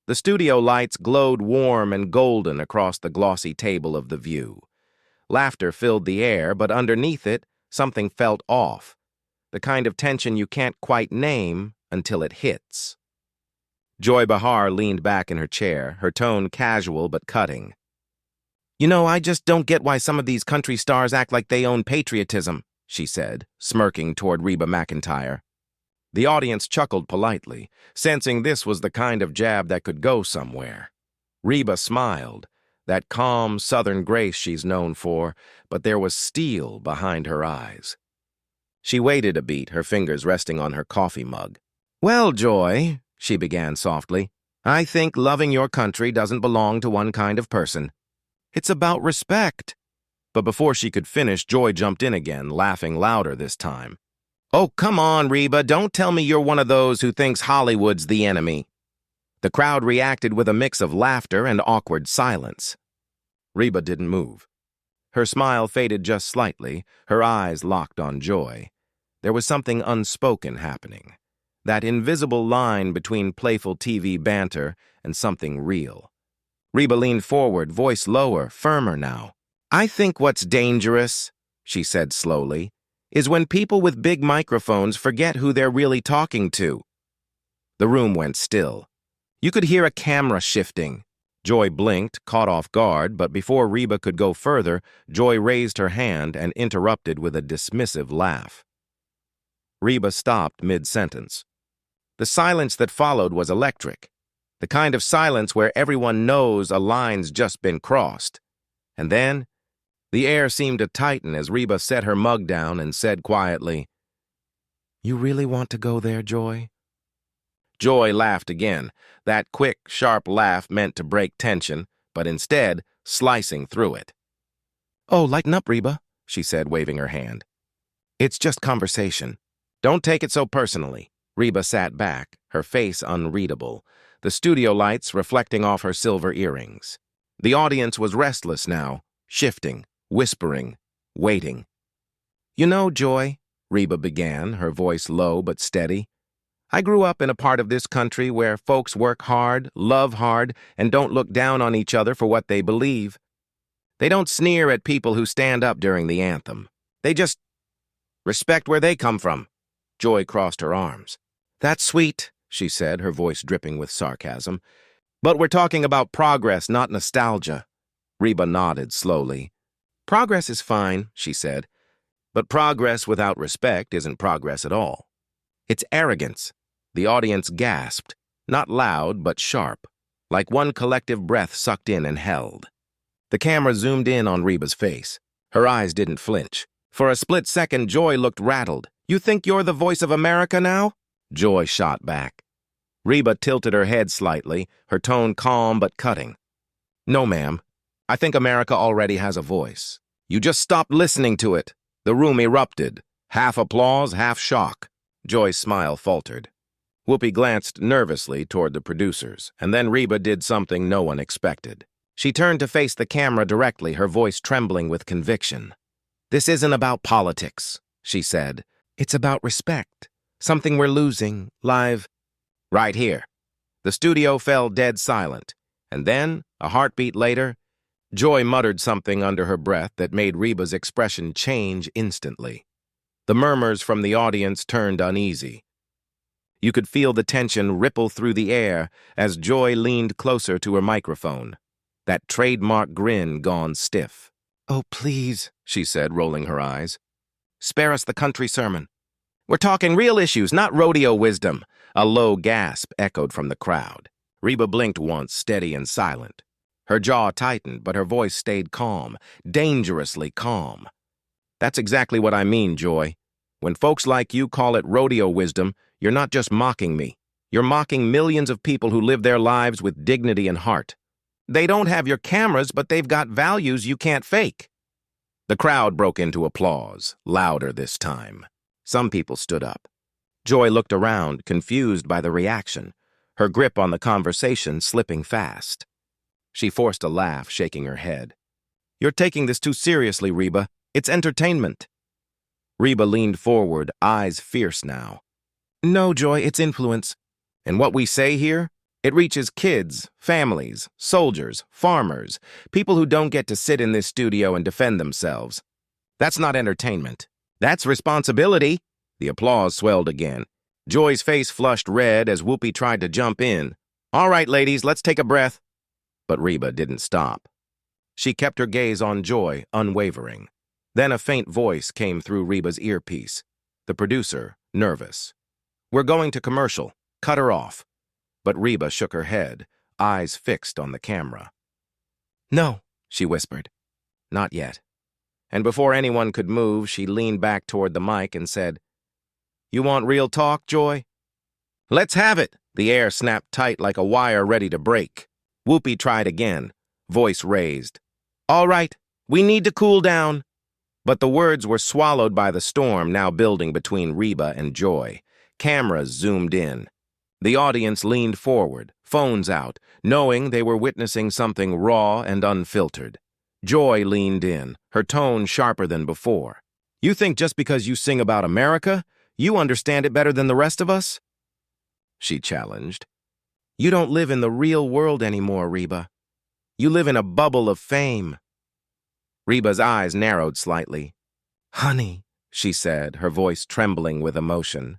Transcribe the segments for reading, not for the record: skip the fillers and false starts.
The studio lights glowed warm and golden across the glossy table of the view. Laughter filled the air, but underneath it, something felt off. The kind of tension you can't quite name until it hits. Joy Behar leaned back in her chair, her tone casual but cutting. "You know, I just don't get why some of these country stars act like they own patriotism," she said, smirking toward Reba McEntire. The audience chuckled politely, sensing this was the kind of jab that could go somewhere. Reba smiled, that calm southern grace she's known for, but there was steel behind her eyes. She waited a beat, her fingers resting on her coffee mug. "Well, Joy," she began softly, "I think loving your country doesn't belong to one kind of person. It's about respect." But before she could finish, Joy jumped in again, laughing louder this time. "Oh, come on, Reba, don't tell me you're one of those who thinks Hollywood's the enemy." The crowd reacted with a mix of laughter and awkward silence. Reba didn't move. Her smile faded just slightly, her eyes locked on Joy. There was something unspoken happening. That invisible line between playful TV banter and something real. Reba leaned forward, voice lower, firmer now. "I think what's dangerous," she said slowly, "is when people with big microphones forget who they're really talking to." The room went still. You could hear a camera shifting. Joy blinked, caught off guard, but before Reba could go further, Joy raised her hand and interrupted with a dismissive laugh. Reba stopped mid-sentence. The silence that followed was electric, the kind of silence where everyone knows a line's just been crossed. And then, the air seemed to tighten as Reba set her mug down and said quietly, "You really want to go there, Joy?" Joy laughed again, that quick, sharp laugh meant to break tension, but instead slicing through it. "Oh, lighten up, Reba," she said, waving her hand. "It's just conversation. Don't take it so personally." Reba sat back, her face unreadable, the studio lights reflecting off her silver earrings. The audience was restless now, shifting, whispering, waiting. "You know, Joy," Reba began, her voice low but steady, "I grew up in a part of this country where folks work hard, love hard, and don't look down on each other for what they believe. They don't sneer at people who stand up during the anthem. They just respect where they come from." Joy crossed her arms. "That's sweet," she said, her voice dripping with sarcasm. "But we're talking about progress, not nostalgia." Reba nodded slowly. "Progress is fine," she said, "but progress without respect isn't progress at all. It's arrogance." The audience gasped, not loud but sharp, like one collective breath sucked in and held. The camera zoomed in on Reba's face. Her eyes didn't flinch. For a split second, Joy looked rattled. "You think you're the voice of America now?" Joy shot back. Reba tilted her head slightly, her tone calm but cutting. "No, ma'am. I think America already has a voice. You just stopped listening to it." The room erupted, half applause, half shock. Joy's smile faltered. Whoopi glanced nervously toward the producers, and then Reba did something no one expected. She turned to face the camera directly, her voice trembling with conviction. "This isn't about politics," she said. "It's about respect. Something we're losing, live, right here." The studio fell dead silent, and then, a heartbeat later, Joy muttered something under her breath that made Reba's expression change instantly. The murmurs from the audience turned uneasy. You could feel the tension ripple through the air as Joy leaned closer to her microphone, that trademark grin gone stiff. "Oh, please," she said, rolling her eyes. "Spare us the country sermon. We're talking real issues, not rodeo wisdom." A low gasp echoed from the crowd. Reba blinked once, steady and silent. Her jaw tightened, but her voice stayed calm, dangerously calm. "That's exactly what I mean, Joy. When folks like you call it rodeo wisdom, you're not just mocking me. You're mocking millions of people who live their lives with dignity and heart. They don't have your cameras, but they've got values you can't fake." The crowd broke into applause, louder this time. Some people stood up. Joy looked around, confused by the reaction, her grip on the conversation slipping fast. She forced a laugh, shaking her head. "You're taking this too seriously, Reba. It's entertainment." Reba leaned forward, eyes fierce now. "No, Joy, it's influence. And what we say here, It reaches kids, families, soldiers, farmers, people who don't get to sit in this studio and defend themselves. That's not entertainment. That's responsibility. The applause swelled again. Joy's face flushed red as Whoopi tried to jump in. All right, ladies, let's take a breath. But Reba didn't stop. She kept her gaze on Joy, unwavering. Then a faint voice came through Reba's earpiece. The producer, nervous. We're going to commercial. Cut her off. But Reba shook her head, eyes fixed on the camera. No, she whispered. Not yet. And before anyone could move, she leaned back toward the mic and said, You want real talk, Joy? Let's have it. The air snapped tight like a wire ready to break. Whoopi tried again, voice raised. All right, we need to cool down. But the words were swallowed by the storm now building between Reba and Joy. Cameras zoomed in. The audience leaned forward, phones out, knowing they were witnessing something raw and unfiltered. Joy leaned in, her tone sharper than before. You think just because you sing about America, you understand it better than the rest of us? She challenged. You don't live in the real world anymore, Reba. You live in a bubble of fame. Reba's eyes narrowed slightly. Honey, she said, her voice trembling with emotion.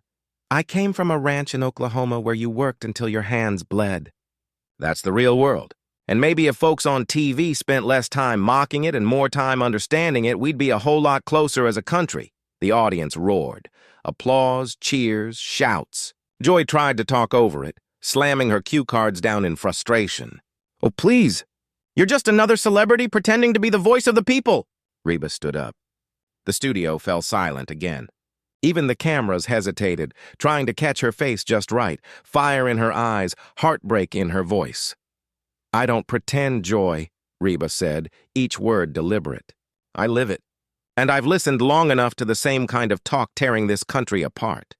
I came from a ranch in Oklahoma where you worked until your hands bled. That's the real world. And maybe if folks on TV spent less time mocking it and more time understanding it, we'd be a whole lot closer as a country. The audience roared. Applause, cheers, shouts. Joy tried to talk over it, slamming her cue cards down in frustration. Oh, please. You're just another celebrity pretending to be the voice of the people. Reba stood up. The studio fell silent again. Even the cameras hesitated, trying to catch her face just right, fire in her eyes, heartbreak in her voice. I don't pretend, Joy, Reba said, each word deliberate. I live it. And I've listened long enough to the same kind of talk tearing this country apart.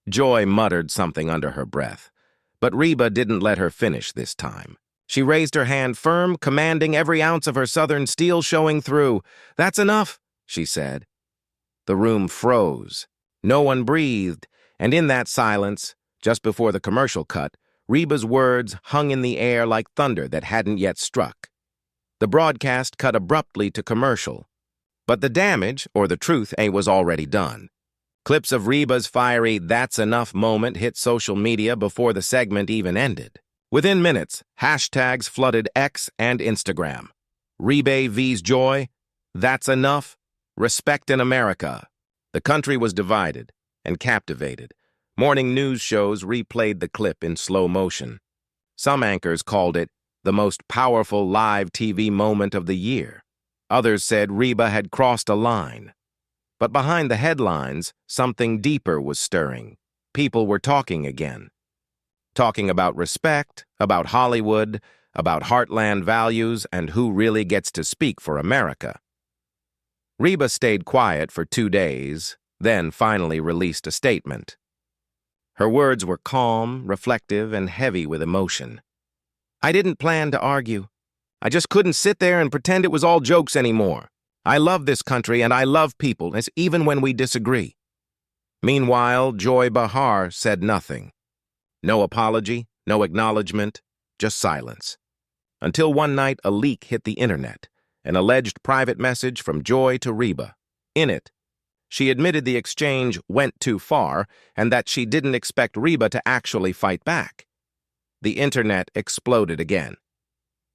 Joy muttered something under her breath, but Reba didn't let her finish this time. She raised her hand firm, commanding every ounce of her southern steel showing through. That's enough, she said. The room froze. No one breathed, and in that silence, just before the commercial cut, Reba's words hung in the air like thunder that hadn't yet struck. The broadcast cut abruptly to commercial. But the damage, or the truth, was already done. Clips of Reba's fiery "that's enough" moment hit social media before the segment even ended. Within minutes, hashtags flooded X and Instagram. Reba vs. Joy, that's enough, respect in America. The country was divided and captivated. Morning news shows replayed the clip in slow motion. Some anchors called it the most powerful live TV moment of the year. Others said Reba had crossed a line. But behind the headlines, something deeper was stirring. People were talking again. Talking about respect, about Hollywood, about heartland values, and who really gets to speak for America. Reba stayed quiet for 2 days, then finally released a statement. Her words were calm, reflective, and heavy with emotion. I didn't plan to argue. I just couldn't sit there and pretend it was all jokes anymore. I love this country and I love people, even when we disagree. Meanwhile, Joy Behar said nothing. No apology, no acknowledgement, just silence. Until one night a leak hit the internet, an alleged private message from Joy to Reba. In it, she admitted the exchange went too far and that she didn't expect Reba to actually fight back. The internet exploded again.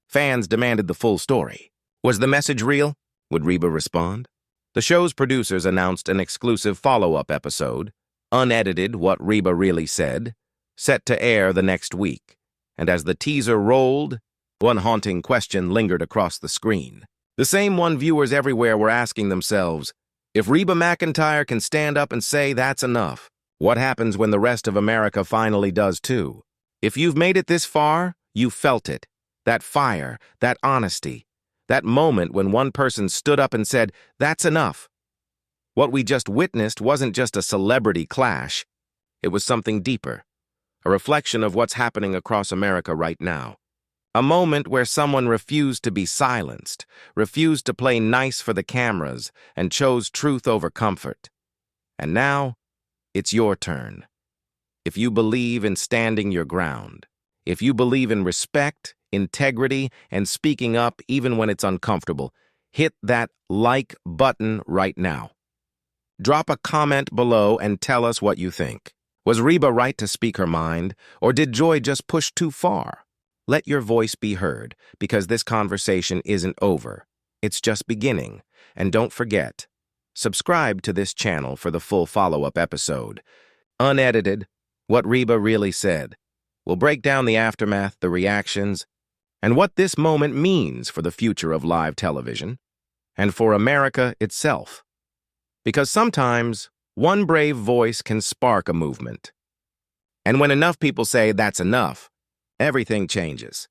Fans demanded the full story. Was the message real? Would Reba respond? The show's producers announced an exclusive follow-up episode, unedited What Reba Really Said, set to air the next week. And as the teaser rolled, one haunting question lingered across the screen. The same one viewers everywhere were asking themselves, if Reba McEntire can stand up and say that's enough, what happens when the rest of America finally does too? If you've made it this far, you felt it. That fire, that honesty, that moment when one person stood up and said, that's enough. What we just witnessed wasn't just a celebrity clash. It was something deeper, a reflection of what's happening across America right now. A moment where someone refused to be silenced, refused to play nice for the cameras, and chose truth over comfort. And now, it's your turn. If you believe in standing your ground, If you believe in respect, integrity, and speaking up even when it's uncomfortable, hit that like button right now. Drop a comment below and tell us what you think. Was Reba right to speak her mind, or did Joy just push too far? Let your voice be heard, because this conversation isn't over. It's just beginning. And don't forget, subscribe to this channel for the full follow-up episode. Unedited, what Reba really said. We'll break down the aftermath, the reactions, and what this moment means for the future of live television, and for America itself. Because sometimes, one brave voice can spark a movement. And when enough people say that's enough, everything changes.